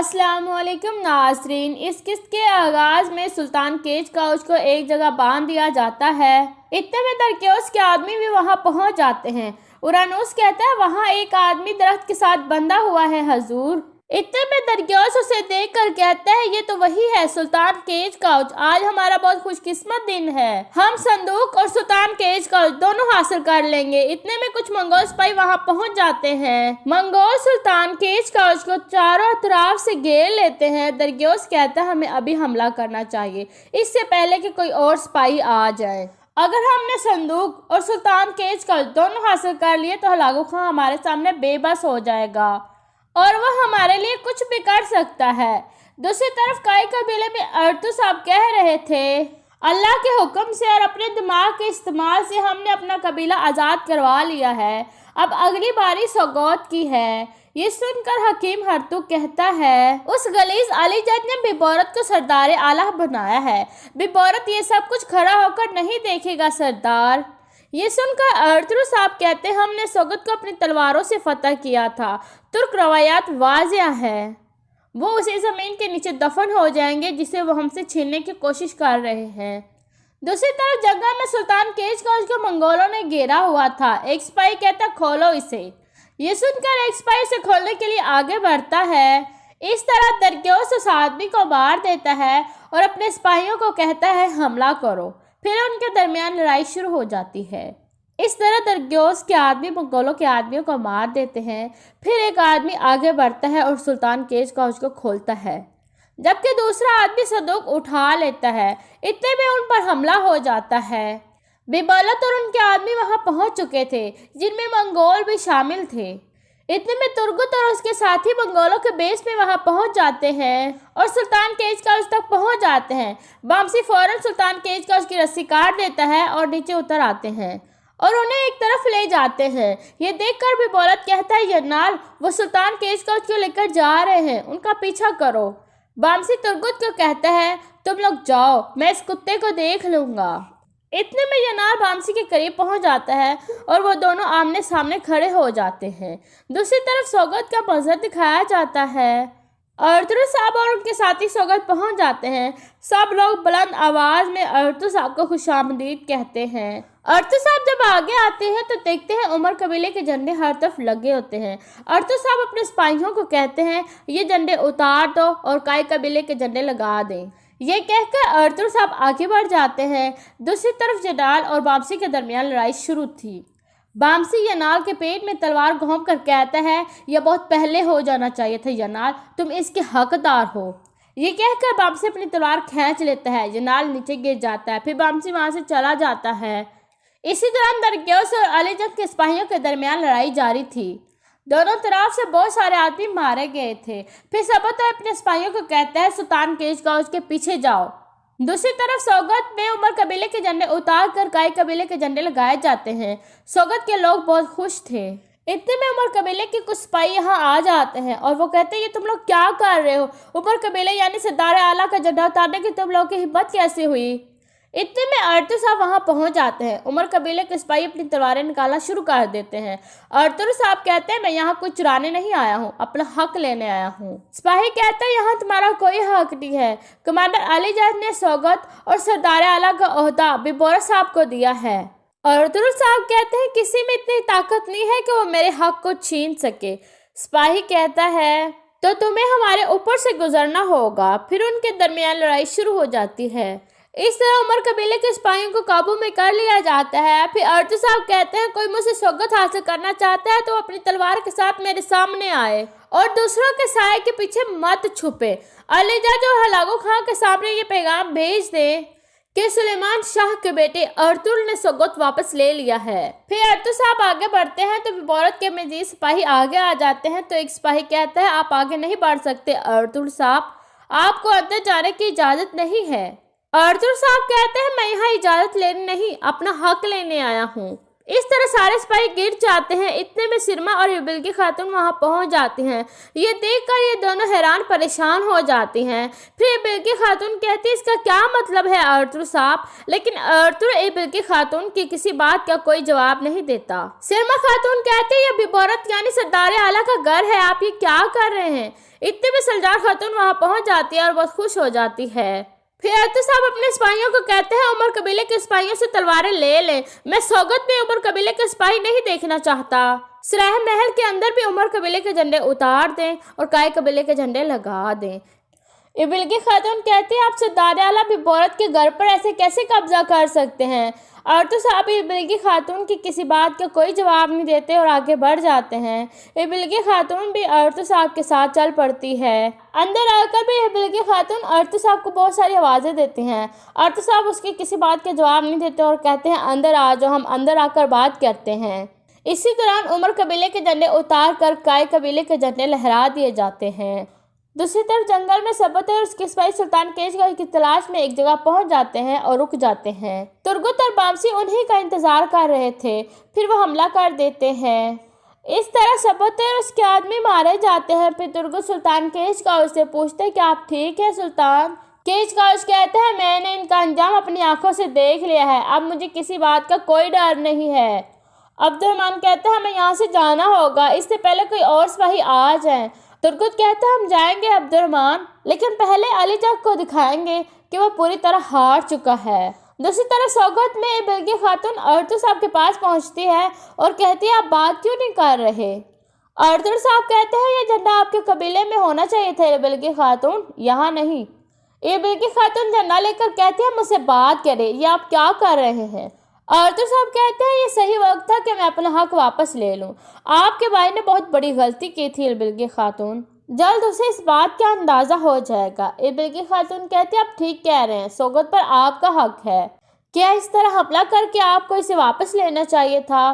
अस्सलाम वालेकुम नाज़रीन। इस किस्त के आगाज में सुल्तान केज काउच को एक जगह बांध दिया जाता है। इतने में दरक्योस के आदमी भी वहां पहुंच जाते हैं। उरानूस कहता है वहां एक आदमी दरख्त के साथ बंधा हुआ है हजूर। इतने में दरक्योस उसे देख कर कहता है ये तो वही है सुल्तान केज काउच, आज हमारा बहुत खुशकिस्मत दिन है, हम संदूक और सुल्तान केज काउच दोनों हासिल कर लेंगे। इतने में कुछ मंगोल सिपाही वहां पहुंच जाते हैं। मंगोल सुल्तान केज काउच को चारों तरफ से घेर लेते हैं। दरक्योस कहता है हमें अभी हमला करना चाहिए, इससे पहले कि कोई और सिपाही आ जाए। अगर हमने संदूक और सुल्तान केज काउच दोनों हासिल कर लिए तो हलाकू खां हमारे सामने बेबस हो जाएगा और वह हमारे लिए कुछ भी कर सकता है। दूसरी तरफ काई कबीले में अर्तु साहब कह रहे थे अल्लाह के हुक्म से और अपने दिमाग के इस्तेमाल से हमने अपना कबीला आज़ाद करवा लिया है, अब अगली बारी सौगौत की है। ये सुनकर हकीम हरतु कहता है उस गलीज अली जद ने बिबौरत को सरदार आला बनाया है, बिबौरत ये सब कुछ खड़ा होकर नहीं देखेगा सरदार। ये सुनकर अर्तुगरुल साहब कहते हमने सोगत को अपनी तलवारों से फतह किया था, तुर्क रवायात वाजिया है, वो उसी ज़मीन के नीचे दफन हो जाएंगे जिसे वो हमसे छीनने की कोशिश कर रहे हैं। दूसरी तरफ जगह में सुल्तान केज काउच को मंगोलों ने घेरा हुआ था। एक सिपाही कहता खोलो इसे। ये सुनकर एक सिपाही इसे खोलने के लिए आगे बढ़ता है। इस तरह दरक्योस उस आदमी को मार देता है और अपने सिपाहियों को कहता है हमला करो। फिर उनके दरमियान लड़ाई शुरू हो जाती है। इस तरह दरक्योस के आदमी मंगोलों के आदमियों को मार देते हैं। फिर एक आदमी आगे बढ़ता है और सुल्तान केज काउच को खोलता है, जबकि दूसरा आदमी संदूक उठा लेता है। इतने में उन पर हमला हो जाता है। बिबौलत और उनके आदमी वहां पहुंच चुके थे, जिनमें मंगोल भी शामिल थे। इतने में तुर्गुत और उसके साथी मंगोलों के बेस में वहां पहुंच जाते हैं और सुल्तान केज काउच तक पहुंच जाते हैं। बामसी फौरन सुल्तान केज काउच की रस्सी काट देता है और नीचे उतर आते हैं और उन्हें एक तरफ ले जाते हैं। ये देखकर बिबौलत कहता है यरनाल वो सुल्तान केज काउच को लेकर जा रहे हैं, उनका पीछा करो। बामसी तुर्गुत को कहता है तुम लोग जाओ, मैं इस कुत्ते को देख लूंगा। इतने में यनार बामसी के करीब पहुंच जाता है और वो दोनों आमने सामने खड़े हो जाते हैं। दूसरी तरफ सौगत का मंजर दिखाया जाता है। अर्तुगरुल साहब और उनके साथी सौगत पहुंच जाते हैं। सब लोग बुलंद आवाज में अर्तुगरुल साहब को खुशामदीद कहते हैं। अर्तुगरुल साहब जब आगे आते हैं तो देखते हैं उमर कबीले के झंडे हर तरफ लगे होते हैं। अर्तुगरुल साहब अपने सिपाहियों को कहते हैं ये झंडे उतार दो और काई कबीले के झंडे लगा दें। ये कहकर अर्तुगरुल साहब आगे बढ़ जाते हैं। दूसरी तरफ यनाल और बामसी के दरमियान लड़ाई शुरू थी। बामसी यनाल के पेट में तलवार घोंप कर कहता है यह बहुत पहले हो जाना चाहिए था यनाल, तुम इसके हकदार हो। ये कहकर बामसी अपनी तलवार खींच लेता है। यनाल नीचे गिर जाता है। फिर बामसी वहां से चला जाता है। इसी दौरान दरक्योस और अलीजंग के सिपाहियों के दरमियान लड़ाई जारी थी। दोनों तरफ से बहुत सारे आदमी मारे गए थे। फिर सबत अपने सिपाहियों को कहता है सुल्तान केज काउच के पीछे जाओ। दूसरी तरफ सौगत में उमर कबीले के झंडे उतार कर काई कबीले के झंडे लगाए जाते हैं। सौगत के लोग बहुत खुश थे। इतने में उमर कबीले के कुछ सिपाही यहाँ आ जाते हैं और वो कहते हैं ये तुम लोग क्या कर रहे हो, उमर कबीले यानी सरदार आला का झंडा उतारने की तुम लोगों की हिम्मत कैसे हुई। इतने में अर्तुगरुल साहब वहां पहुंच जाते हैं। उमर कबीले के सिपाही अपनी तलवारें निकालना शुरू कर देते हैं। अर्तुगरुल साहब कहते हैं मैं यहाँ कुछ चुराने नहीं आया हूँ, अपना हक लेने आया हूँ। सिपाही कहते हैं यहाँ तुम्हारा कोई हक नहीं है, कमांडर अलीजंग ने सौगत और सरदार आला का ओहदा बिबौरत साहब को दिया है। अर्तुगरुल साहब कहते हैं किसी में इतनी ताकत नहीं है कि वो मेरे हक को छीन सके। सिपाही कहता है तो तुम्हें हमारे ऊपर से गुजरना होगा। फिर उनके दरमियान लड़ाई शुरू हो जाती है। इस तरह उमर कबीले के सिपाहियों को काबू में कर लिया जाता है। फिर अर्तुगरुल साहब कहते हैं कोई मुझसे सौगत हासिल करना चाहता है तो अपनी तलवार के साथ मेरे सामने आए और दूसरों के साए के पीछे मत छुपे। अलीजंग और हलाकू खां के सामने ये पैगाम भेज दे कि सुलेमान शाह के बेटे अर्तुगरुल ने सौगत वापस ले लिया है। फिर अर्तुगरुल साहब आगे बढ़ते हैं तो बिबौरत के मजीद सिपाही आगे आ जाते हैं। तो एक सिपाही कहता है आप आगे नहीं बढ़ सकते अर्तुगरुल साहब, आपको अंदर जाने की इजाजत नहीं है। अर्तुगरुल साहब कहते हैं मैं यहाँ इजाजत लेने नहीं अपना हक लेने आया हूँ। इस तरह सारे सिपाही गिर जाते हैं। इतने में सिरमा और बिल्की खातून वहां पहुंच जाती हैं। ये देखकर ये दोनों हैरान परेशान हो जाती हैं। फिर बिल्की खातून कहती है इसका क्या मतलब है आर्थर साहब, लेकिन आर्थर बिल्की खातून की किसी बात का कोई जवाब नहीं देता। सिरमा खातून कहती है ये बिबोरत यानी सरदार आला का घर है, आप ये क्या कर रहे हैं। इतने में सलजार खातून वहां पहुंच जाती है और बहुत खुश हो जाती है। फिर आर्थर साहब अपने सिपाहियों को कहते हैं उमर कबीले के सिपाहियों से तलवारें ले लें, मैं सोगत में उमर कबीले के सिपाही नहीं देखना चाहता। सराय महल के अंदर भी उमर कबीले के झंडे उतार दें और काय कबीले के झंडे लगा दें। बिल्की खातून कहती है आप सरदार आला बिबोरत के घर पर ऐसे कैसे कब्जा कर सकते हैं। आर्थर साहब बिल्की खातून की किसी बात का कोई जवाब नहीं देते और आगे बढ़ जाते हैं। बिल्की खातून भी आर्थर साहब के साथ चल पड़ती है। अंदर आकर भी बिल्की खातून आर्थर साहब को बहुत सारी आवाज़ें देती हैं। आर्थर साहब उसकी किसी बात का जवाब नहीं देते और कहते हैं अंदर आ जाओ, हम अंदर आकर बात करते हैं। इसी दौरान उमर कबीले के झंडे उतार कर काय कबीले के झंडे लहरा दिए जाते हैं। दूसरी तरफ जंगल में सबत और उसके सिपाही सुल्तान केशगढ़ की तलाश में एक जगह पहुंच जाते हैं और रुक जाते हैं। तुर्गुत और बामसी उन्हीं का इंतजार कर रहे थे, फिर वो हमला कर देते हैं। इस तरह सबत और उसके आदमी मारे जाते हैं। फिर तुर्गुत सुल्तान केशगढ़ से पूछते हैं कि आप ठीक है सुल्तान। केशगढ़ कहते हैं मैंने इनका अंजाम अपनी आंखों से देख लिया है, अब मुझे किसी बात का कोई डर नहीं है। अब्दुर्रहमान कहता है हमें यहाँ से जाना होगा, इससे पहले कोई और सिपाही आ जाए। तुर्गुत कहता है हम जाएंगे अब्दुर्रहमान, लेकिन पहले अली जग को दिखाएंगे कि वो पूरी तरह हार चुका है। दूसरी तरफ सोगत में बिल्की खातून आर्थर साहब के पास पहुंचती है और कहती है आप बात क्यों नहीं कर रहे। आर्थर साहब कहते हैं ये झंडा आपके कबीले में होना चाहिए था बिल्की खातून, यहाँ नहीं। ये बिल्की खातून झंडा लेकर कहती है मुझसे बात करें, ये आप क्या कर रहे हैं। आर्थर साहब कहते हैं ये सही वक्त था कि मैं अपना हक वापस ले लूं। आपके भाई ने बहुत बड़ी गलती की थी बिल्की खातून, जल्द उसे इस बात का अंदाजा हो जाएगा। बिल्की खातून कहती है आप ठीक कह रहे हैं, सोगत पर आपका हक है, क्या इस तरह हमला करके आपको इसे वापस लेना चाहिए था।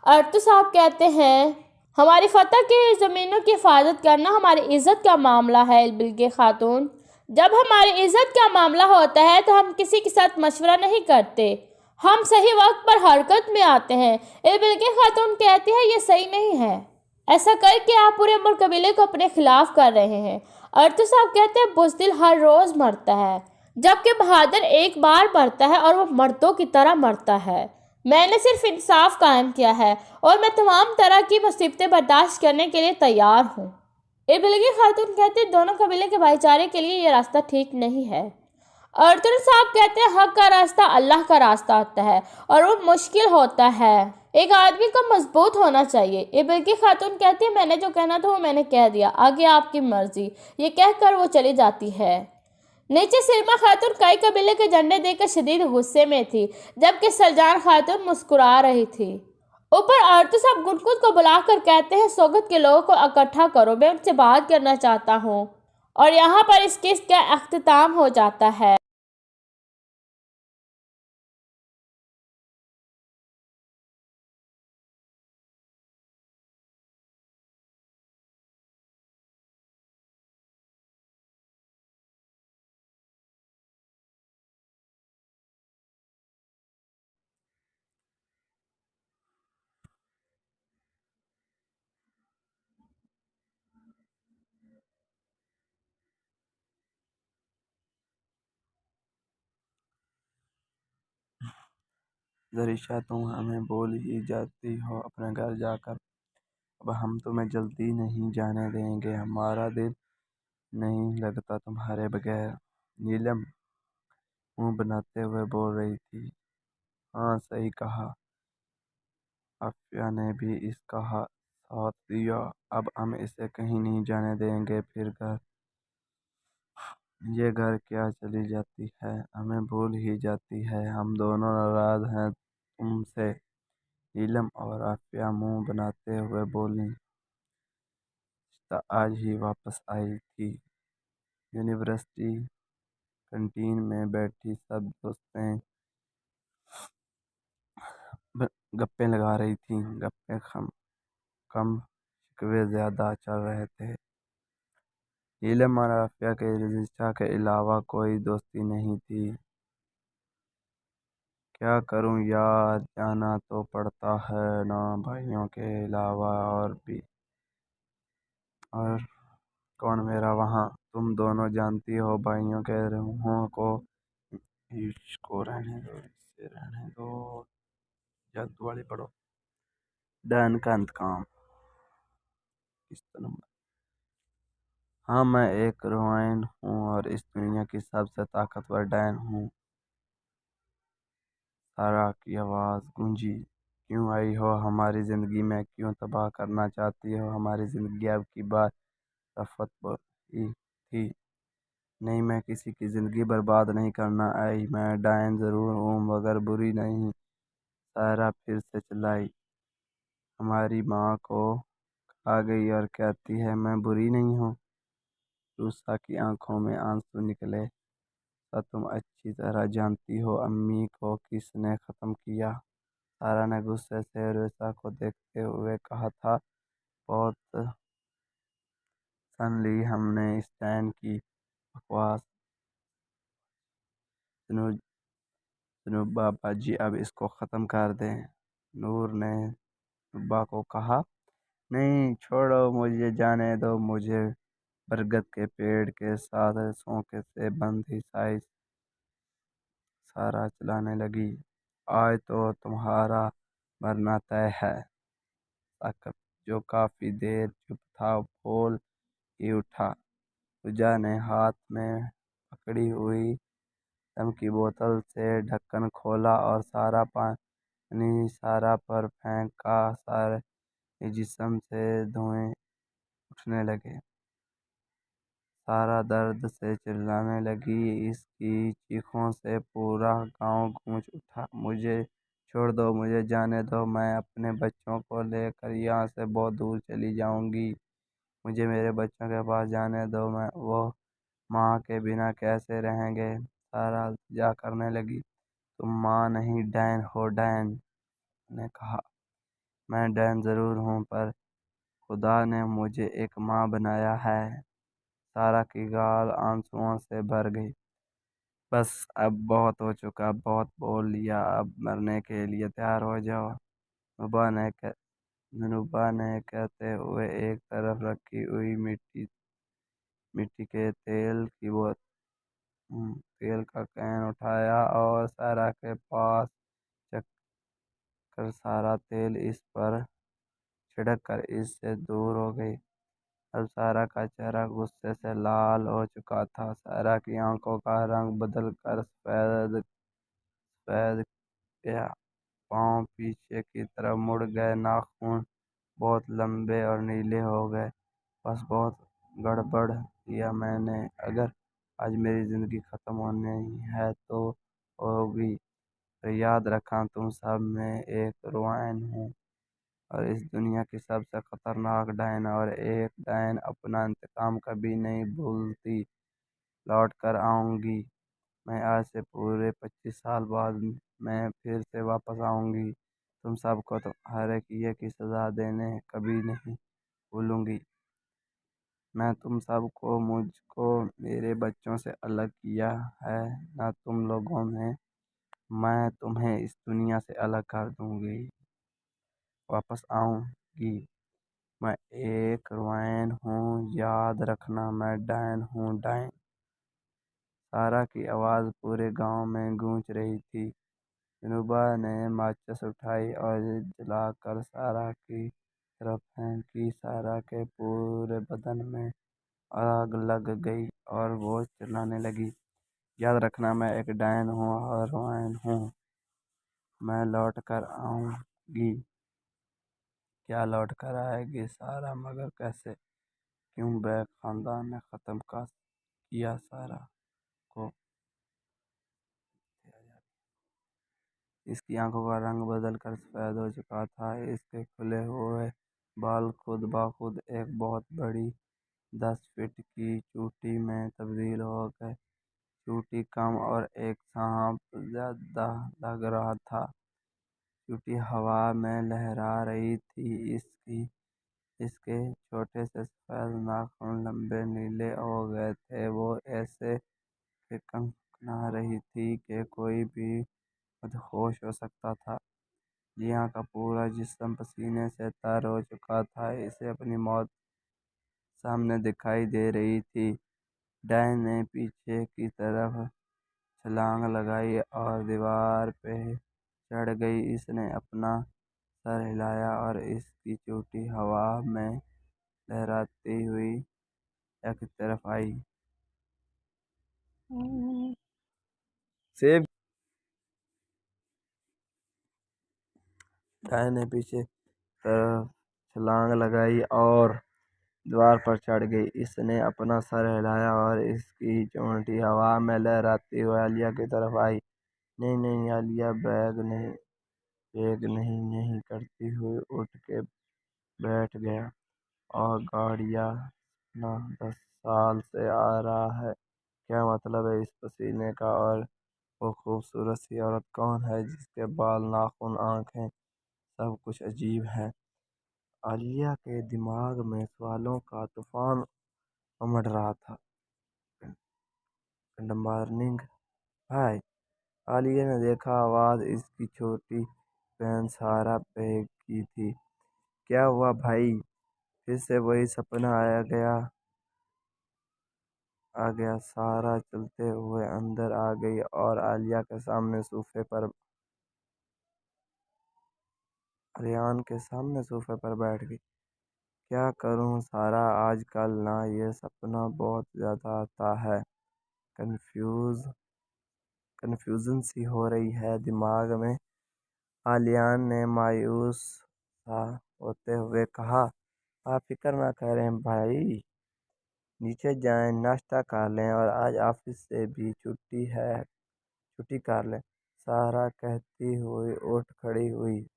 आर्थर साहब कहते हैं हमारी फतह की ज़मीनों की हिफाजत करना हमारी इज्जत का मामला है बिल्की खातून, जब हमारी इज्जत का मामला होता है तो हम किसी के साथ मशवरा नहीं करते, हम सही वक्त पर हरकत में आते हैं। बिल्की खातून कहती है ये सही नहीं है, ऐसा करके आप पूरे उमर कबीले को अपने खिलाफ कर रहे हैं। आर्थर साहब कहते हैं बुज़दिल हर रोज़ मरता है, जबकि बहादुर एक बार मरता है और वो मर्दों की तरह मरता है। मैंने सिर्फ इंसाफ कायम किया है और मैं तमाम तरह की मुसीबतें बर्दाश्त करने के लिए तैयार हूँ। बिल्की खातून कहती है दोनों कबीले के भाईचारे के लिए ये रास्ता ठीक नहीं है। आर्थर साहब कहते हैं हक का रास्ता अल्लाह का रास्ता होता है और वो मुश्किल होता है, एक आदमी को मजबूत होना चाहिए। बिल्की खातून कहती है मैंने जो कहना था वो मैंने कह दिया, आगे आपकी मर्जी। ये कहकर वो चली जाती है। नीचे सिरमा खातून कई कबीले के झंडे देकर शदीद गुस्से में थी, जबकि सलजान खातून मुस्कुरा रही थी। ऊपर आर्थर साहब गुनगुन को बुलाकर कहते हैं सोगत के लोगों को इकट्ठा करो, मैं उनसे बात करना चाहता हूँ। और यहाँ पर इस किस्त का अख्तिताम हो जाता है। ज़रीशा तुम हमें बोल ही जाती हो अपने घर जाकर, अब हम तुम्हें जल्दी नहीं जाने देंगे, हमारा दिल नहीं लगता तुम्हारे बगैर। नीलम मुंह बनाते हुए बोल रही थी। हाँ सही कहा, आफिया ने भी इसका साथ दिया, अब हम इसे कहीं नहीं जाने देंगे। फिर घर ये घर क्या चली जाती है, हमें भूल ही जाती है, हम दोनों नाराज हैं तुमसे। नीलम और आफिया मुंह बनाते हुए बोली। आज ही वापस आई थी। यूनिवर्सिटी कैंटीन में बैठी सब दोस्तें गप्पे लगा रही थीं। गप्पे कम शिकवे ज़्यादा चल रहे थे। नीलम और आफिया के ज़रीशा के अलावा कोई दोस्ती नहीं थी। کیا کروں یار، جانا تو پڑتا ہے نا بھائیوں کے علاوہ اور کون میرا وہاں؟ تم دونوں جانتی ہو بھائیوں کے روحوں کو، اس کو رہنے دو، اسے رہنے دو، جلد والی پڑھو۔ ڈین کا انتقام کس طرح؟ ہاں، میں ایک روائن ہوں اور اس دنیا کی سب سے طاقتور ڈین ہوں۔ سارا کی آواز گونجی۔ کیوں آئی ہو ہماری زندگی میں؟ کیوں تباہ کرنا چاہتی ہو ہماری زندگی؟ اب کی بار رفت بولی تھی۔ نہیں، میں کسی کی زندگی برباد نہیں کرنا آئی، میں ڈائن ضرور ہوں مگر بری نہیں۔ سارا پھر سے چلائی۔ ہماری ماں کو کھا گئی اور کہتی ہے میں بری نہیں ہوں۔ روسا کی آنکھوں میں آنسو نکلے۔ تم اچھی طرح جانتی ہو امی کو کس نے ختم کیا؟ سارا نے غصے سے روسا کو دیکھتے ہوئے کہا تھا۔ بہت سن لی ہم نے اس ڈین کی بکواس۔ جنوبا باجی اب اس کو ختم کر دیں۔ نور نے جنوبا کو کہا۔ نہیں چھوڑو، مجھے جانے دو، مجھے برگد کے پیڑ کے ساتھ سونکے سے بندھی سائز۔ سارا چلانے لگی۔ آج تو تمہارا مرنا طے ہے۔ ثاقب جو کافی دیر چپ تھا بول ہی اٹھا۔ پوجا نے ہاتھ میں پکڑی ہوئی دم کی بوتل سے ڈھکن کھولا اور سارا پانی سارا پر پھینکا۔ سارے جسم سے دھوئیں اٹھنے لگے۔ سارا درد سے چلانے لگی۔ اس کی چیخوں سے پورا گاؤں گونج اٹھا۔ مجھے چھوڑ دو، مجھے جانے دو، میں اپنے بچوں کو لے کر یہاں سے بہت دور چلی جاؤں گی۔ مجھے میرے بچوں کے پاس جانے دو، وہ ماں کے بنا کیسے رہیں گے؟ سارا التجا کرنے لگی۔ تم ماں نہیں ڈین ہو، ڈین نے کہا۔ میں ڈین ضرور ہوں پر خدا نے مجھے ایک ماں بنایا ہے۔ سارا کی گال آنسوؤں سے بھر گئی۔ بس اب بہت ہو چکا، بہت بول لیا، اب مرنے کے لیے تیار ہو جاؤ۔ جنوبا نے کہتے ہوئے ایک طرف رکھی ہوئی مٹی کے تیل کا کین اٹھایا اور سارا کے پاس چک کر سارا تیل اس پر چھڑک کر اس سے دور ہو گئی۔ اب سارا کا چہرہ غصے سے لال ہو چکا تھا۔ سارا کی آنکھوں کا رنگ بدل کر سفید گیا۔ پاؤں پیچھے کی طرف مڑ گئے، ناخن بہت لمبے اور نیلے ہو گئے۔ بس بہت گڑبڑ کیا میں نے۔ اگر آج میری زندگی ختم ہونی ہے تو ہوگی، پر یاد رکھنا تم سب میں ایک روائن ہوں اور اس دنیا کی سب سے خطرناک ڈائن، اور ایک ڈائن اپنا انتقام کبھی نہیں بھولتی۔ لوٹ کر آؤں گی میں، آج سے پورے 25 سال بعد میں پھر سے واپس آؤں گی۔ تم سب کو تمہارے کیے کی سزا دینے کبھی نہیں بھولوں گی۔ میں تم سب کو، مجھ کو میرے بچوں سے الگ کیا ہے نہ تم لوگوں نے۔ میں تمہیں اس دنیا سے الگ کر دوں گی، واپس آؤں گی۔ میں ایک روائن ہوں، یاد رکھنا میں ڈائن ہوں، ڈائن۔ سارا کی آواز پورے گاؤں میں گونج رہی تھی۔ جنوبا نے ماچس اٹھائی اور جلا کر سارا کی طرف پھینکی۔ سارا کے پورے بدن میں آگ لگ گئی اور وہ چلانے لگی۔ یاد رکھنا میں ایک ڈائن ہوں اور روائن ہوں۔ میں لوٹ کر آؤں گی۔ کیا لوٹ کر آئے گی سارا؟ مگر کیسے؟ کیوں بیگ خاندان نے ختم کیا سارا کو؟ اس کی آنکھوں کا رنگ بدل کر سفید ہو چکا تھا۔ اس کے کھلے ہوئے بال خود بخود ایک بہت بڑی 10 فٹ کی چوٹی میں تبدیل ہو گئے۔ چوٹی کم اور ایک سانپ زیادہ لگ رہا تھا۔ چوٹی ہوا میں لہرا رہی تھی۔ اس کے چھوٹے سے سفید ناخن لمبے نیلے ہو گئے تھے۔ وہ ایسے کہ کنکنا رہی تھی کہ کوئی بھی मदहोश हो सकता था। जिया का पूरा जिस्म पसीने से तर हो चुका था। इसे अपनी मौत सामने दिखाई दे रही थी। डैन ने पीछे की तरफ छलांग लगाई और दीवार पे चढ़ गई। इसने अपना सर हिलाया और इसकी चोटी हवा में लहराती हुई एक तरफ आई। सेब गाय ने पीछे तरफ छलांग लगाई और दीवार पर चढ़ गई। इसने अपना सर हिलाया और इसकी चोटी हवा में लहराती हुई आलिया की तरफ आई। नहीं नहीं, आलिया बैग नहीं नहीं करती हुई उठ के बैठ गया। और गाड़ियाँ ना 10 साल से आ रहा है। क्या मतलब है इस पसीने का? और वो खूबसूरत सी औरत कौन है जिसके बाल, नाखून, आंखें सब कुछ अजीब है? आलिया के दिमाग में सवालों का तूफान उमड़ रहा था। गुड मॉर्निंग भाई, आलिया ने देखा। आवाज इसकी छोटी बहन सारा बेग की थी। क्या हुआ भाई? फिर से वही सपना आ गया। सारा चलते हुए अंदर आ गई और आलिया के सामने सोफे पर अरियान के सामने सोफे पर बैठ गई। क्या करूं सारा, आजकल ना ये सपना बहुत ज़्यादा आता है। कन्फ्यूजन सी हो रही है दिमाग में। आलियान ने मायूस सा होते हुए कहा, आप फिक्र ना करें भाई, नीचे जाएं, नाश्ता कर लें और आज ऑफिस से भी छुट्टी कर लें। सारा कहती हुई उठ खड़ी हुई।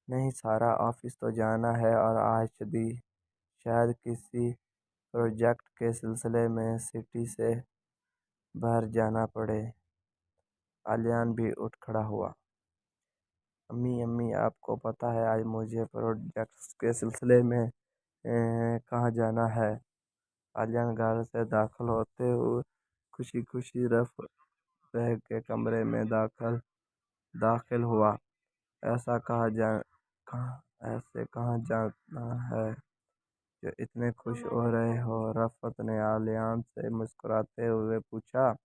नहीं सारा, ऑफिस तो जाना है और आज शायद किसी प्रोजेक्ट के सिलसिले में सिटी से बाहर जाना पड़े। आलियान भी उठ खड़ा हुआ। अम्मी अम्मी, आपको पता है आज मुझे प्रोजेक्ट्स के सिलसिले में कहाँ जाना है? आलियान घर से दाखिल होते हुए खुशी खुशी रफ बैग के कमरे में दाखिल हुआ। ऐसे कहाँ जाना है जो इतने खुश हो रहे हो? रफ़त ने आलियान से मुस्कुराते हुए पूछा।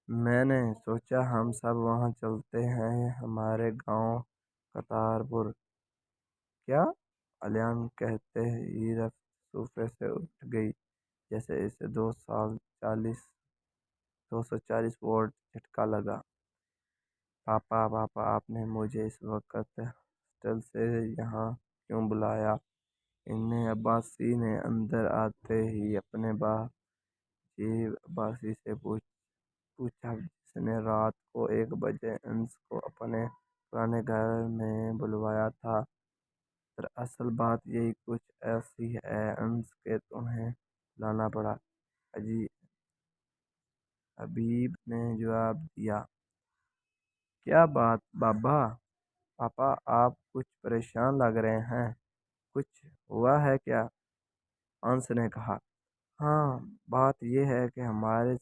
मैंने सोचा हम सब वहाँ चलते हैं, हमारे गांव करतारपुर। क्या? आलियान कहते ही रफ़त सोफे से उठ गई जैसे इसे 240 वोल्ट झटका लगा। पापा पापा, आपने मुझे इस वक्त हॉस्टल से यहाँ क्यों बुलाया? इन्हें अब्बासी ने अंदर आते ही अपने बाजी अब्बासी से पूछा, जिसने रात को 1 बजे अंश को अपने पुराने घर में बुलवाया था। दरअसल बात यही कुछ ऐसी है अंश के तुम्हें लाना पड़ा। अजी हबीब ने जवाब दिया। क्या बात पापा, आप कुछ परेशान लग रहे हैं। कुछ हुआ है क्या? अंश ने कहा। हाँ, बात यह है कि हमारे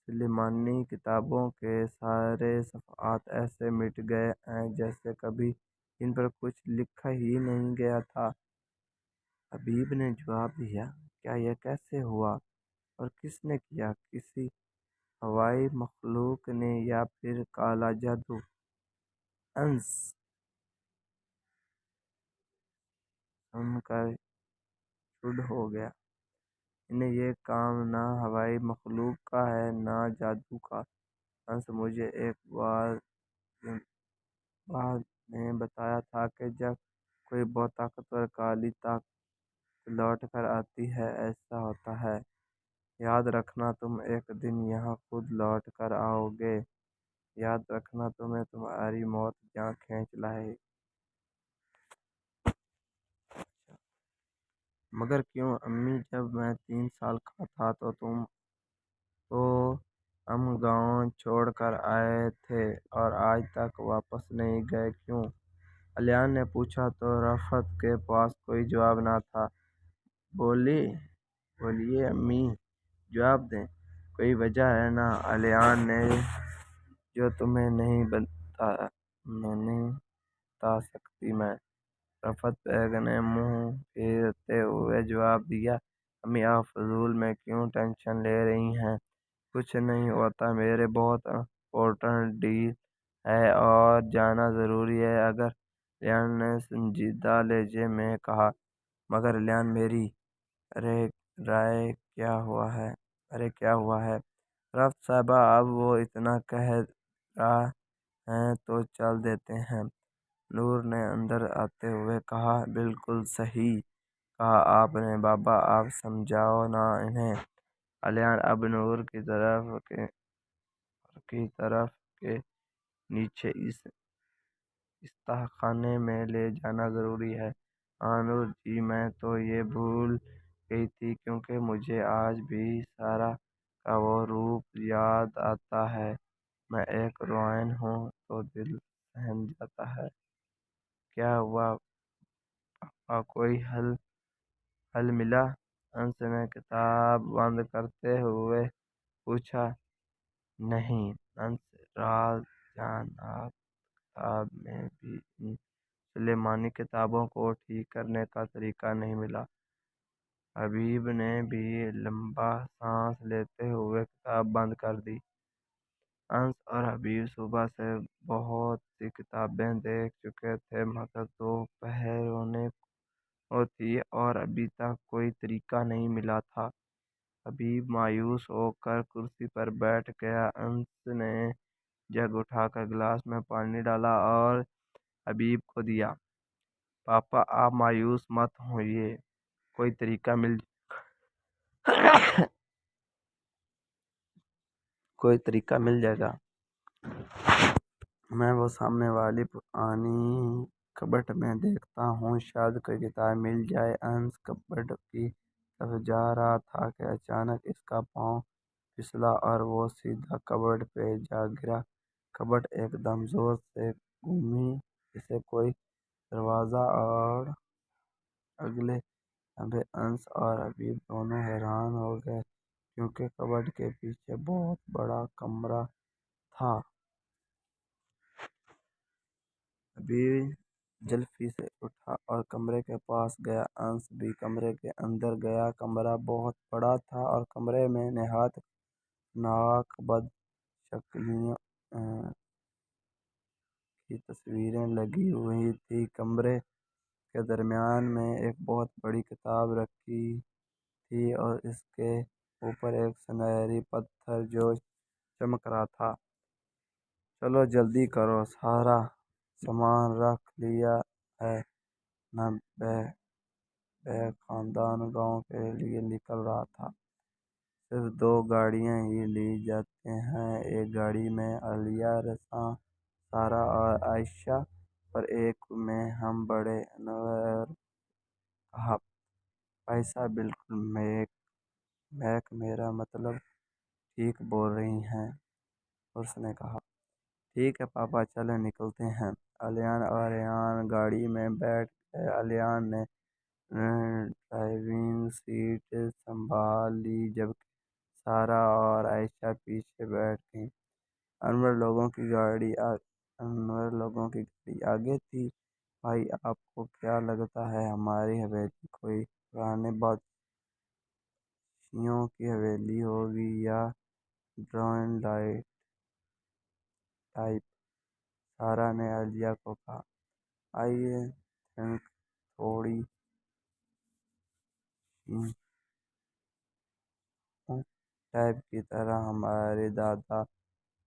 सुलेमानी किताबों के सारे सफ़ात ऐसे मिट गए हैं जैसे कभी इन पर कुछ लिखा ही नहीं गया था। हबीब ने जवाब दिया। क्या यह कैसे हुआ और किसने किया? किसी हवाई मखलूक ने या फिर काला जादू? अंश सुनकर चुप हो गया। इन्हें यह काम ना हवाई मखलूक का है ना जादू का। अंश मुझे एक बार ने बताया था कि जब कोई बहुत ताकतवर काली ताकत लौट कर आती है ऐसा होता है। याद रखना तुम एक दिन यहाँ खुद लौट कर आओगे। याद रखना तुम्हें तुम्हारी मौत यहाँ खींच लाए। मगर क्यों अम्मी, जब मैं 3 साल का था तो हम गांव छोड़कर आए थे और आज तक वापस नहीं गए, क्यों? अलियान ने पूछा तो रफ़त के पास कोई जवाब न था। बोलिए अम्मी, जवाब दें, कोई वजह है ना? अलियान ने جو تمہیں نہیں بتا سکتی میں۔ رفعت بیگ نے منہ پھیرتے ہوئے جواب دیا، امی آپ فضول میں کیوں ٹینشن لے رہی ہیں؟ کچھ نہیں ہوتا، میرے بہت امپورٹنٹ ڈیل ہے اور جانا ضروری ہے، اگر لیان نے سنجیدہ لہجے میں کہا۔ مگر لیان میری رائے کیا ہوا ہے؟ رفعت صاحبہ اب وہ اتنا کہہ رہا ہیں تو چل دیتے ہیں، نور نے اندر آتے ہوئے کہا۔ بالکل صحیح کہا آپ نے بابا، آپ سمجھاؤ نا انہیں۔ لیان اب نور کی طرف کے نیچے استخانے میں لے جانا ضروری ہے۔ ہاں نور جی، میں تو یہ بھول گئی تھی، کیونکہ مجھے آج بھی سارا کا وہ روپ یاد آتا ہے۔ میں ایک روحانی ہوں تو دل سہم جاتا ہے۔ کیا ہوا پاپا، کوئی حل ملا؟ انس نے کتاب بند کرتے ہوئے پوچھا۔ نہیں انس راز جان، کتاب میں بھی ان سلیمانی کتابوں کو ٹھیک کرنے کا طریقہ نہیں ملا۔ حبیب نے بھی لمبا سانس لیتے ہوئے کتاب بند کر دی۔ انس اور حبیب صبح سے بہت سی کتابیں دیکھ چکے تھے، مگر دوپہر ہونے کو تھی اور ابھی تک کوئی طریقہ نہیں ملا تھا۔ حبیب مایوس ہو کر کرسی پر بیٹھ گیا۔ انس نے جگ اٹھا کر گلاس میں پانی ڈالا اور حبیب کو دیا۔ پاپا آپ مایوس مت ہوئیے، کوئی طریقہ مل جائے گا۔ میں وہ سامنے والی پرانی کبٹ میں دیکھتا ہوں، شاید کوئی کتاب مل جائے۔ انس کبٹ کی طرف جا رہا تھا کہ اچانک اس کا پاؤں پھسلا اور وہ سیدھا کبٹ پہ جا گرا۔ کبٹ ایک دم زور سے گھومی جیسے کوئی دروازہ، اور اگلے لمحے انس اور حبیب دونوں حیران ہو گئے، کیونکہ کبٹ کے پیچھے بہت بڑا کمرہ تھا۔ حبیب جلفی سے اٹھا اور کمرے کے پاس گیا۔ انس بھی کمرے کے اندر گیا۔ کمرہ بہت بڑا تھا اور کمرے میں نہایت خطرناک بد شکلیوں کی تصویریں لگی ہوئی تھیں۔ کمرے کے درمیان میں ایک بہت بڑی کتاب رکھی تھی اور اس کے اوپر ایک سنہری پتھر جو چمک رہا تھا۔ چلو جلدی کرو، سارا سامان رکھ لیا ہے نا؟ بیگ خاندان گاؤں کے لیے نکل رہا تھا۔ صرف 2 گاڑیاں ہی لی جاتی ہیں، ایک گاڑی میں عالیہ، رضا، سارا اور عائشہ اور ایک میں ہم بڑے۔ انور کہا۔ بھائی صاحب بالکل میک میرا مطلب ٹھیک بول رہی ہیں، اس نے کہا۔ ٹھیک ہے پاپا، چلیں نکلتے ہیں۔ لیان اور ریحان گاڑی میں بیٹھ گئے۔ لیان نے ڈرائیونگ سیٹ سنبھال لی، جبکہ سارا اور عائشہ پیچھے بیٹھ گئیں۔ انور لوگوں کی گاڑی آگے تھی۔ بھائی آپ کو کیا لگتا ہے ہماری حویلی کوئی پرانے بادشاہوں کی حویلی ہوگی یا ڈرون ٹائپ؟ سارا نے عالیہ کو کہا۔ آئی تھنک تھوڑی ٹائپ کی طرح ہمارے دادا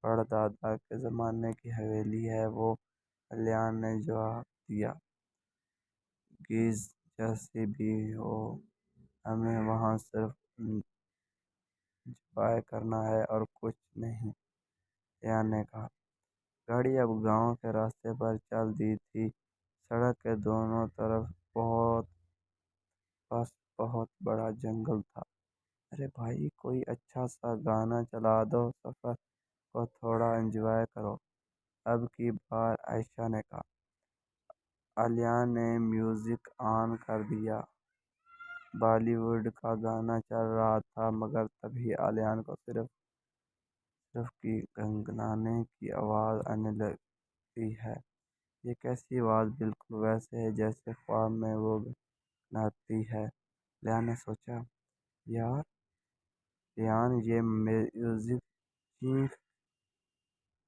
پردادا کے زمانے کی حویلی ہے وہ، لیان نے جواب دیا۔ گیز جیسی بھی ہو، ہمیں وہاں صرف انجوائے کرنا ہے اور کچھ نہیں، لیان نے کہا۔ گاڑی اب گاؤں کے راستے پر چل دی تھی۔ سڑک کے دونوں طرف بہت بڑا جنگل تھا۔ ارے بھائی کوئی اچھا سا گانا چلا دو، سفر کو تھوڑا انجوائے کرو، اب کی بار عائشہ نے کہا۔ لیان نے میوزک آن کر دیا۔ بالی ووڈ کا گانا چل رہا تھا، مگر تبھی لیان کو صرف صرف کی گنگنانے کی آواز آنے لگتی ہے۔ یہ کیسی آواز؟ بالکل ویسے ہے جیسے خواب میں وہ گنگناتی ہے۔ ریان نے سوچا، یار ریان، یہ میوزک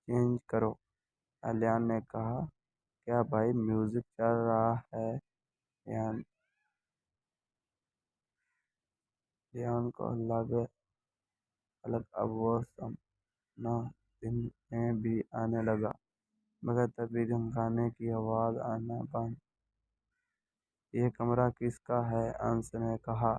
چینج کرو۔ ریان نے کہا، کیا بھائی، میوزک چل رہا ہے؟ ریان کو لگا اب وہ سپنا دن میں بھی آنے لگا، مگر تبھی گنگنانے کی آواز آنا بند۔ یہ کمرہ کس کا ہے؟ انس نے کہا۔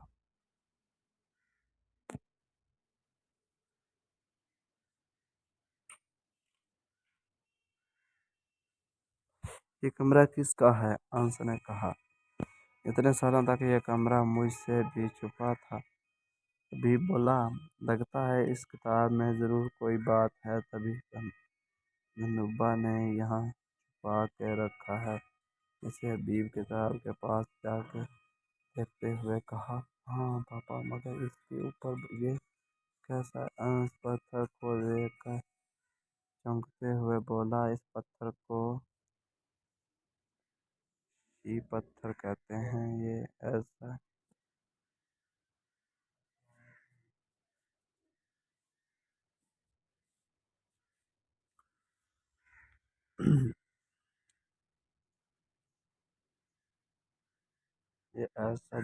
یہ کمرہ کس کا ہے؟ انس نے کہا۔ اتنے سالوں تک یہ کمرہ مجھ سے بھی چھپا تھا۔ تبھی بولا، لگتا ہے اس کتاب میں ضرور کوئی بات ہے، تبھی گنوبا نے یہاں چھپا کے رکھا ہے۔ اسے حبیب کتاب کے پاس جا کر دیکھتے ہوئے کہا، ہاں پاپا، مگر اس کے اوپر یہ کیسا ہے؟ انس پتھر کو دیکھ کر چونکتے ہوئے بولا، اس پتھر کو شی پتھر کہتے ہیں۔ یہ ایسا یہ ایسا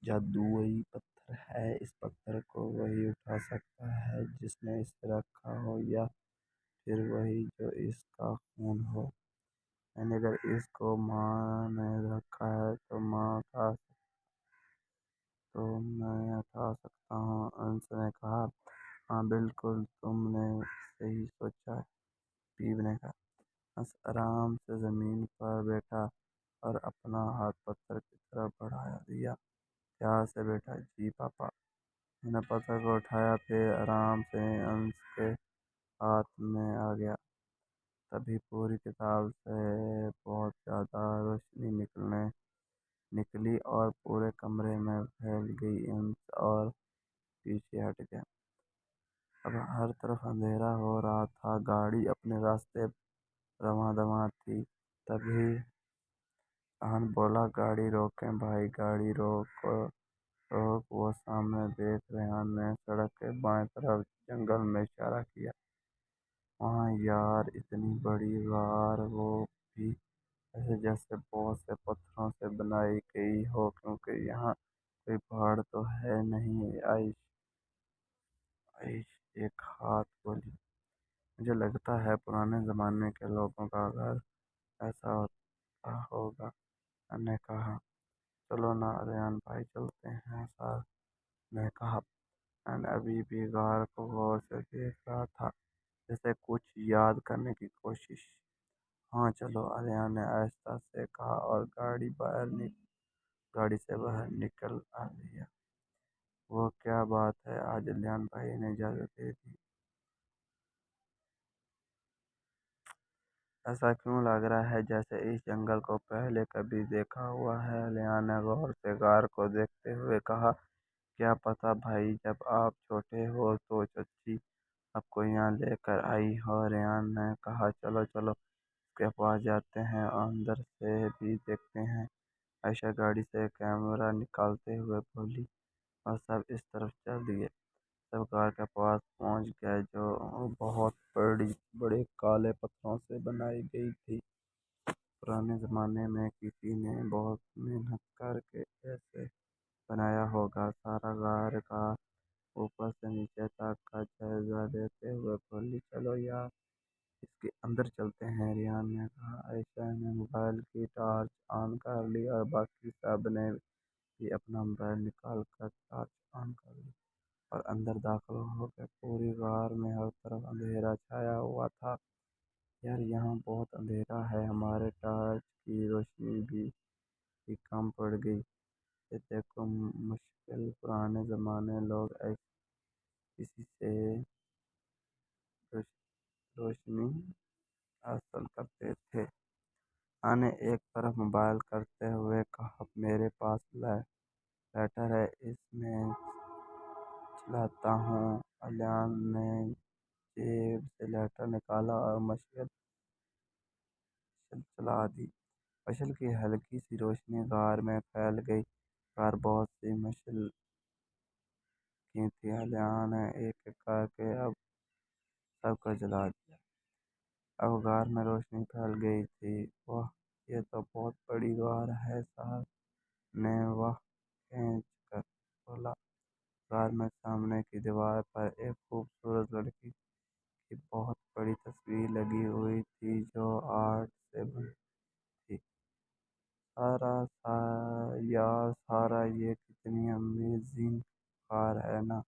جادوئی پتھر ہے، اس پتھر کو وہی اٹھا سکتا ہے جس نے اسے رکھا ہو، یا پھر وہی جو اس کا خون ہو۔ یعنی اگر اس کو ماں نے رکھا ہے تو میں اٹھا سکتا ہوں۔ انس نے کہا، ہاں بالکل، تم نے صحیح سوچا ہے، حبیب نے کہا۔ انس آرام سے زمین پر بیٹھا اور اپنا ہاتھ پتھر کی طرف بڑھا دیا۔ پیار سے بیٹا، جی پاپا۔ میں نے پتھر کو اٹھایا، پھر آرام سے انس کے ہاتھ میں آ گیا۔ تبھی پوری کتاب سے بہت زیادہ روشنی نکلی اور پورے کمرے میں پھیل گئی۔ انس اور پیچھے ہٹ گیا۔ اب ہر طرف اندھیرا ہو رہا تھا، گاڑی اپنے راستے رواں دواں تھی۔ تبھی ریحان بولا، گاڑی روکیں بھائی، گاڑی روک۔ وہ سامنے دیکھ ریحان نے سڑک کے بائیں طرف جنگل میں اشارہ کیا۔ وہاں یار، اتنی بڑی غار، وہ بھی ایسے جیسے بہت سے پتھروں سے بنائی گئی ہو، کیونکہ یہاں کوئی پہاڑ تو ہے نہیں۔ عائش ایک ہاتھ بولی، مجھے لگتا ہے پرانے زمانے کے لوگوں کا گھر ایسا ہوتا ہوگا۔ میں نے کہا، چلو نا ریحان بھائی، چلتے ہیں، ساتھ نے کہا۔ میں نے ابھی بھی غار کو غور سے دیکھ رہا تھا، جیسے کچھ یاد کرنے کی کوشش۔ ہاں چلو، ریحان نے آہستہ سے کہا اور گاڑی سے باہر نکل لیا۔ وہ کیا بات ہے، آج ریحان بھائی نے اجازت دے دی؟ ایسا کیوں لگ رہا ہے جیسے اس جنگل کو پہلے کبھی دیکھا ہوا ہے؟ ریحان نے غور سے غار کو دیکھتے ہوئے کہا، کیا پتہ بھائی، جب آپ چھوٹے ہو تو چچی آپ کو یہاں لے کر آئی ہو۔ ریحان نے کہا، چلو چلو، اس کے پاس جاتے ہیں اور اندر سے بھی دیکھتے ہیں۔ عائشہ گاڑی سے کیمرہ نکالتے ہوئے بولی، اور سب اس طرف چل دیے۔ سب غار کے پاس پہنچ گئے، جو بہت بڑے کالے پتھروں سے بنائی گئی تھی۔ پرانے زمانے میں کسی نے بہت محنت کر کے ایسے بنایا ہوگا۔ سارا غار کا اوپر سے نیچے تک کا جائزہ لیتے ہوئے بولی، چلو یار، اس کے اندر چلتے ہیں، ریحان نے کہا۔ عائشہ نے موبائل کی ٹارچ آن کر لی اور باقی سب نے بھی اپنا موبائل نکال کر ٹارچ آن کر لی اور اندر داخل ہو گئے۔ پوری غار میں ہر طرف اندھیرا چھایا ہوا تھا۔ یار، یہاں بہت اندھیرا ہے، ہمارے ٹارچ کی روشنی بھی کم پڑ گئی۔ یہ دیکھو، مشکل پرانے زمانے لوگ کسی سے روشنی حاصل کرتے تھے۔ نے ایک طرف موبائل کرتے ہوئے کہا، میرے پاس لائٹر ہے، اس میں چلاتا ہوں۔ ریحان نے जेब से लेटर निकाला और मशाल चला दी। मशाल की हल्की सी रोशनी गार में फैल गई। गार बहुत सी मशाल की थी। अलियान ने एक एक करके अब सबको जला दिया। अब गार में रोशनी फैल गई थी। वाह, ये तो बहुत बड़ी गार है साहब, ने वह खींच कर बोला। गार में सामने की दीवार पर एक खूबसूरत लड़की की बहुत बड़ी तस्वीर लगी हुई थी जो आर्ट से बनी थी। सारा यार सारा, ये कितनी अमेजिंग कार है ना।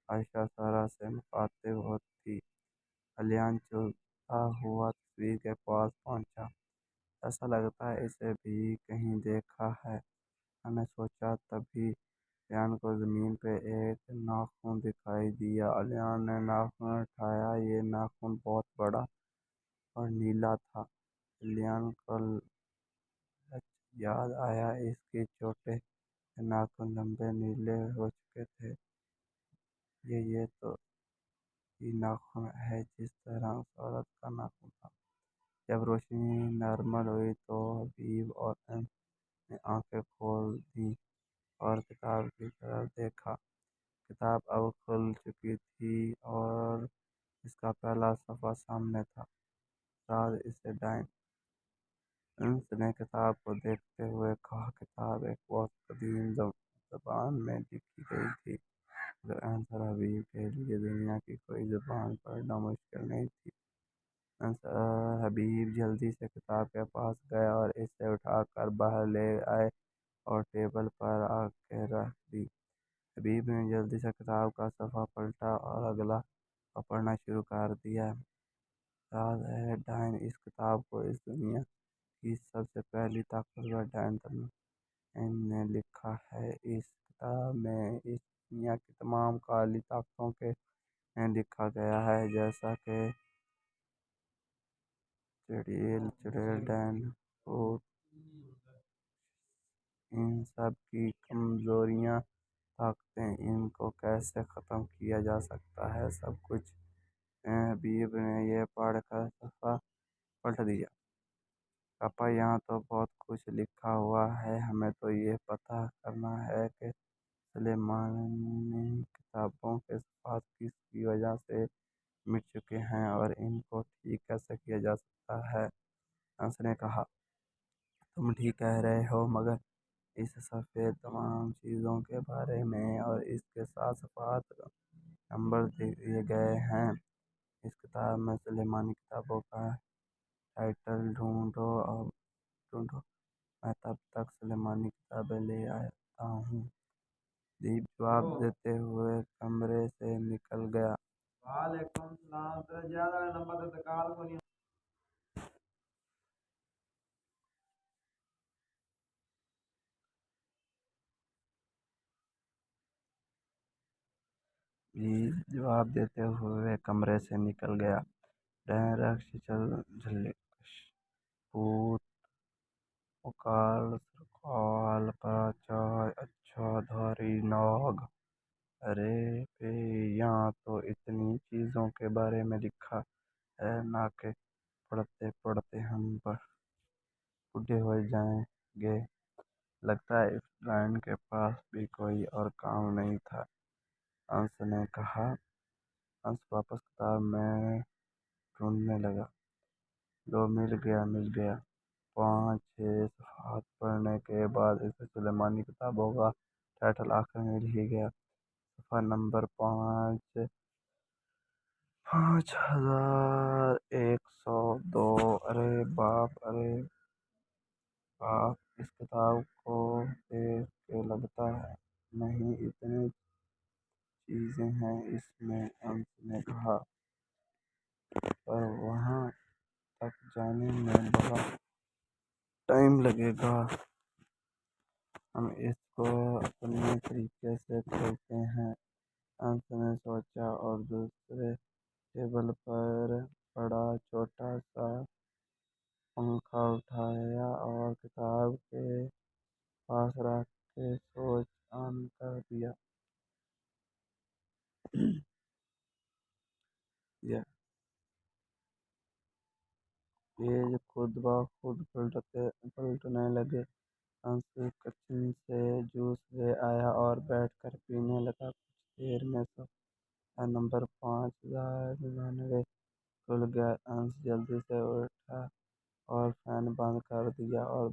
आयशा सारा से मुखातिब होती। अलियान चलता हुआ तस्वीर के पास पहुंचा। ऐसा लगता है इसे भी कहीं देखा है, मैंने सोचा। तभी अलियान को जमीन पे एक नाखून दिखाई दिया। अलियान ने नाखून उठाया। ये नाखून बहुत बड़ा और नीला था। अलियान को याद आया, इसके छोटे से नाखून लंबे नीले हो चुके थे। ये तो ही नाखून है जिस तरह उस औरत का नाखून था। जब रोशनी नॉर्मल हुई तो हबीब और एम ने आंखें खोल दी और किताब की तरफ देखा। किताब अब खुल चुकी थी और इसका पहला सफ़ा सामने था। राज इसे डाइन। उसने किताब को देखते हुए कहा, किताब एक बहुत कदीम ज़बान में लिखी गई थी। मगर अंसर हबीब के लिए दुनिया की कोई ज़बान पढ़ना मुश्किल नहीं थी। अंसर हबीब जल्दी से किताब के पास गए और इसे उठाकर बाहर ले आए और टेबल पर आके रख दी। हबीब ने जल्दी से किताब का सफ़ा पलटा और अगला पढ़ना शुरू कर दिया। राज है डायन। इस किताब को इस दुनिया की सबसे पहली ताकतवर डायन ने लिखा है। इस किताब में इस दुनिया की तमाम काली ताकतों के लिखा गया है, जैसा कि चुड़ैल डायन, भूत, इन सब की कमजोरियां, ताकतें, इनको कैसे ख़त्म किया जा सकता है, सब कुछ। हबीब ने यह पढ़कर सफ़ा पलट दिया। पापा, यहाँ तो बहुत कुछ लिखा हुआ है। हमें तो ये पता करना है कि सुलेमानी किताबों के सफ़ात किसकी वजह से मिट चुके हैं और इनको ठीक कैसे किया जा सकता है। हंस ने कहा, तुम ठीक कह रहे हो, मगर इस सफ़े तमाम चीज़ों के बारे में और इसके साथ सफ़ात नंबर दिए गए हैं। इस किताब में सुलेमानी किताबों का टाइटल ढूंढो और ढूंढो। मैं तब तक सुलेमानी किताबें ले आता हूँ। दीप जवाब देते हुए कमरे से निकल गया। दीप जवाब देते हुए कमरे से निकल गया। डैन रक्ष चल झल्ले भूत उकाल सरकाल पराचाय अच्छा धारी नाग। अरे बे, यहाँ तो इतनी चीज़ों के बारे में लिखा है ना कि पढ़ते पढ़ते हम बूढ़े हो जाएंगे। लगता है इस डायन के पास भी कोई और काम नहीं था, अंश ने कहा। अंश वापस किताब में ढूंढने लगा। लो, मिल गया मिल गया। 5-6 हाथ पढ़ने के बाद इसे सुलेमानी किताबों का टाइटल आखिर मिल ही गया। सफ़ा नंबर 5, 5102। अरे बाप, अरे बाप, इस किताब को देख के लगता है नहीं इतनी चीज़ें हैं इसमें, अंश ने कहा। पर वहाँ तक जाने में बड़ा टाइम लगेगा। हम इसको अपने तरीके से खोलते हैं, अंश ने सोचा और दूसरे टेबल पर पड़ा छोटा सा पंखा उठाया और किताब के पास रख के स्विच ऑन कर दिया। दिया। पेज खुद ब खुद पलटने लगे। अंश किचन से जूस ले आया और बैठकर पीने लगा। कुछ देर में सोफा नंबर 5099 खुल गया। अंश जल्दी से उठा और फैन बंद कर दिया और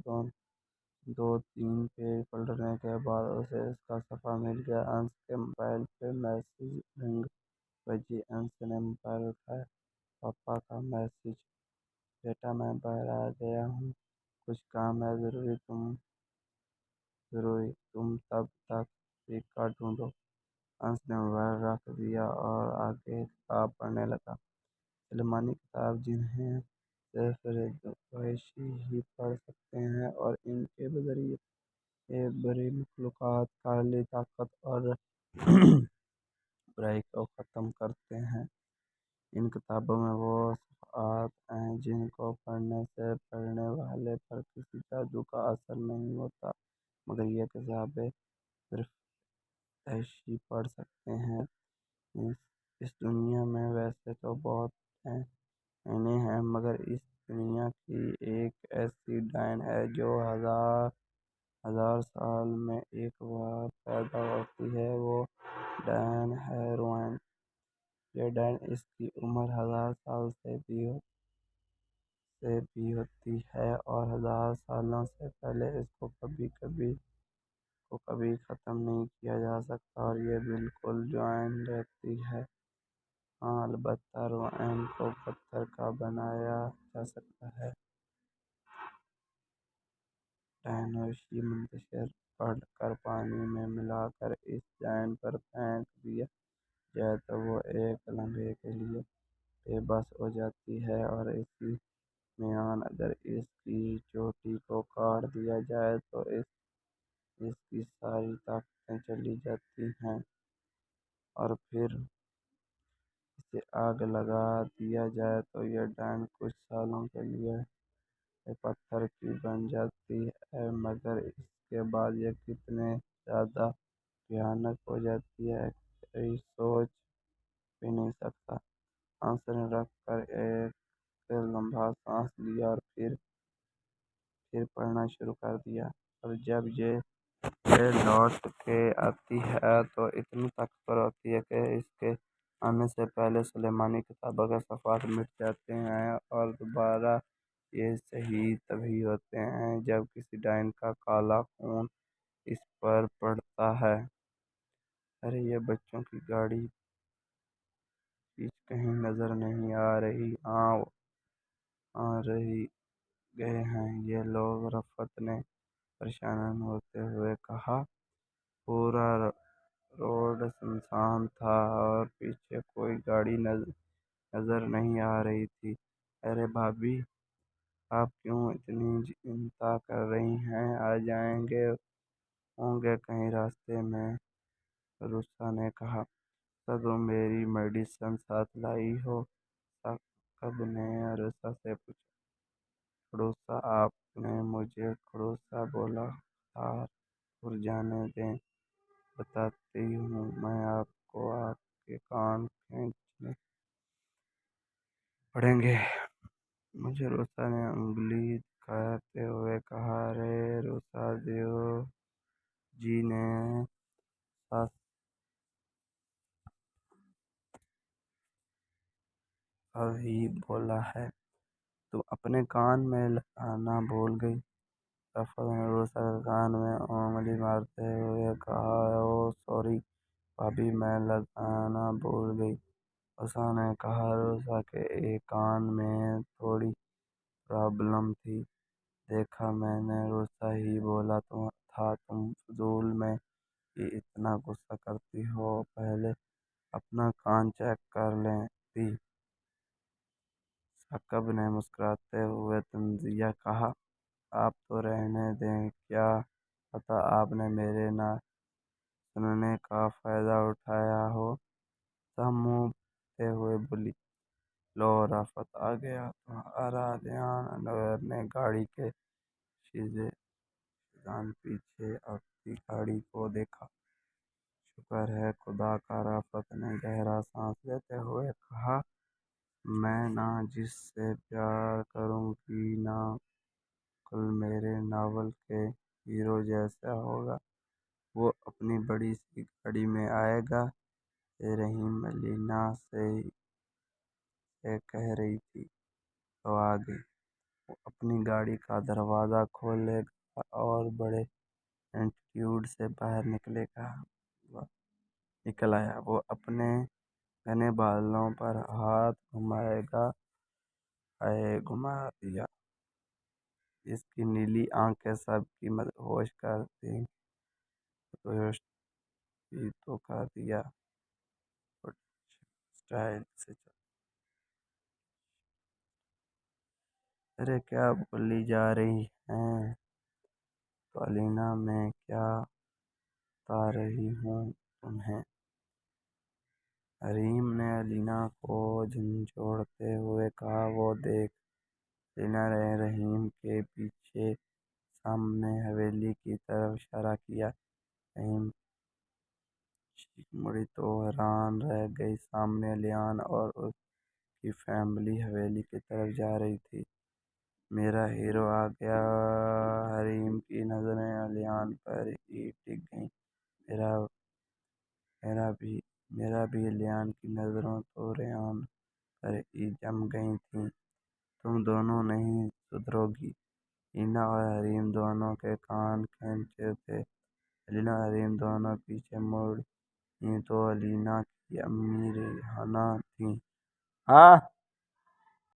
दो तीन पेज पलटने के बाद उसे इसका सफ़ा मिल गया। अंश के मोबाइल पे मैसेज रिंग बजी। अंश ने मोबाइल उठाया। पापा का मैसेज। बेटा, मैं बाहर आ गया हूँ, कुछ काम है ज़रूरी, तुम तब तक टीका ढूंढो। अंश ने मोबाइल रख दिया और आगे किताब पढ़ने लगा। सलेमानी किताब जिन्हें सिर्फ रिहायशी ही पढ़ सकते हैं और इनके जरिए ये बड़ी मखलूक़ात काली ताकत और बुराई को ख़त्म करते हैं। इन किताबों में वो सफ़हात हैं जिनको पढ़ने से पढ़ने वाले पर किसी जादू का असर नहीं होता, मगर ये किताबें सिर्फ ऐशी पढ़ सकते हैं। इस दुनिया में वैसे तो बहुत डायने हैं, मगर इस दुनिया की एक ऐसी डायन है जो हजार हजार साल में एक बार पैदा होती है। वो डायन है रोwan। ये डायन, इसकी उम्र 1000 साल से भी होती है और 1000 सालों से पहले इसको कभी ख़त्म नहीं किया जा सकता और ये बिल्कुल जवान रहती है। हाँ, अलबत्ता रोwan को पत्थर का बनाया जा सकता है। डायनोशी मंतशर पढ़ कर पानी में मिलाकर इस डायन पर फेंक दिया जाए तो वो एक लम्हे के लिए बेबस हो जाती है और इसी मियान अगर इसकी चोटी को काट दिया जाए तो इसकी सारी ताकतें चली जाती हैं। और फिर इसे आग लगा दिया जाए तो यह डायन कुछ सालों के लिए पत्थर की बन जाती है, मगर इसके बाद यह कितने ज़्यादा भयानक हो जाती है कोई सोच भी नहीं सकता। आंसू रख कर एक लंबा सांस लिया और फिर पढ़ना शुरू कर दिया। और जब ये लौट के आती है तो इतनी ताकतवर होती है कि इसके आने से पहले सुलेमानी किताबों के सफ़ात मिट जाते हैं और दोबारा ये सही तभी होते हैं जब किसी डायन का काला खून इस पर पड़ता है। अरे, ये बच्चों की गाड़ी पीछे कहीं नज़र नहीं आ रही। हाँ, आ रही गए हैं ये लोग, रफ़त ने परेशान होते हुए कहा। पूरा रोड सुनसान था और पीछे कोई गाड़ी नज़र नहीं आ रही थी। अरे भाभी, आप क्यों इतनी चिंता कर रही हैं? आ जाएंगे होंगे कहीं रास्ते में, रुस्ता ने कहा। तो तुम मेरी मेडिसिन साथ लाई हो? साकिब ने रुस्ता से पूछा। खड़ूसा, आपने मुझे खड़ूसा बोला? खैर, जाने दें, बताती हूँ। मैं आपको आपके कान खींचने पड़ेंगे, मुझे रुस्ता ने उंगली दिखाते हुए कहा। अरे रुस्ता देव जी ने ही बोला है, तुम अपने कान में लगाना भूल गई। रफ़त ने रुस्ता के कान में उंगली मारते हुए कहा। ओ सॉरी भाभी, मैं लगाना भूल गई, रुस्ता ने कहा। रुस्ता के एक कान में थोड़ी प्रॉब्लम थी। देखा, मैंने रुस्ता ही बोला था, तुम फजूल में ही इतना गुस्सा करती हो, पहले अपना कान चेक कर लेती। साकिब ने मुस्कुराते हुए तंजिया कहा। आप तो रहने दें, क्या पता आपने मेरे ना सुनने का फ़ायदा उठाया हो। सब मुँह फेरते हुए बोली। लो, रफ़त आ गया, तुम्हारा ध्यान। अनवर ने गाड़ी के शीशे दान पीछे आती गाड़ी को देखा। शुक्र है खुदा का, रफ़त ने गहरा सांस लेते हुए कहा। جس سے پیار کروں گی نا کل میرے ناول کے ہیرو جیسا ہوگا۔ وہ اپنی بڑی سی گاڑی میں آئے گا۔ رحیم علینا سے کہہ رہی تھی تو آ گئی۔ وہ اپنی گاڑی کا دروازہ کھولے گا اور بڑے ایٹیٹیوڈ سے باہر نکل آیا۔ وہ اپنے گھنے بالوں پر ہاتھ گھمائے گا۔ ہائے گھما دیا۔ اس کی نیلی آنکھیں سب کی مدہوش کر دیں۔ مدہوش ہی تو کر دیا۔ اسٹائل سے چل۔ ارے کیا بولی جا رہی ہیں تو علینا، میں کیا بتا رہی ہوں تمہیں؟ حریم نے علینا کو جھنجھوڑتے ہوئے کہا۔ وہ دیکھ۔ علینا نے رحیم کے پیچھے سامنے حویلی کی طرف اشارہ کیا۔ رحیم چیخ مڑی تو حیران رہ گئی۔ سامنے علیان اور اس کی فیملی حویلی کی طرف جا رہی تھی۔ میرا ہیرو آ گیا۔ حریم کی نظریں علیان پر ہی ٹک گئیں۔ میرا بھی علیان کی نظریں تو ریحان پر ہی جم گئی تھیں۔ تم دونوں نہیں سدھرو گی۔ علینا اور حریم دونوں کے کان کھینچے تھے۔ علینا اور حریم دونوں پیچھے مڑیں تو علینا کی امی ریحانہ تھیں۔ ہاں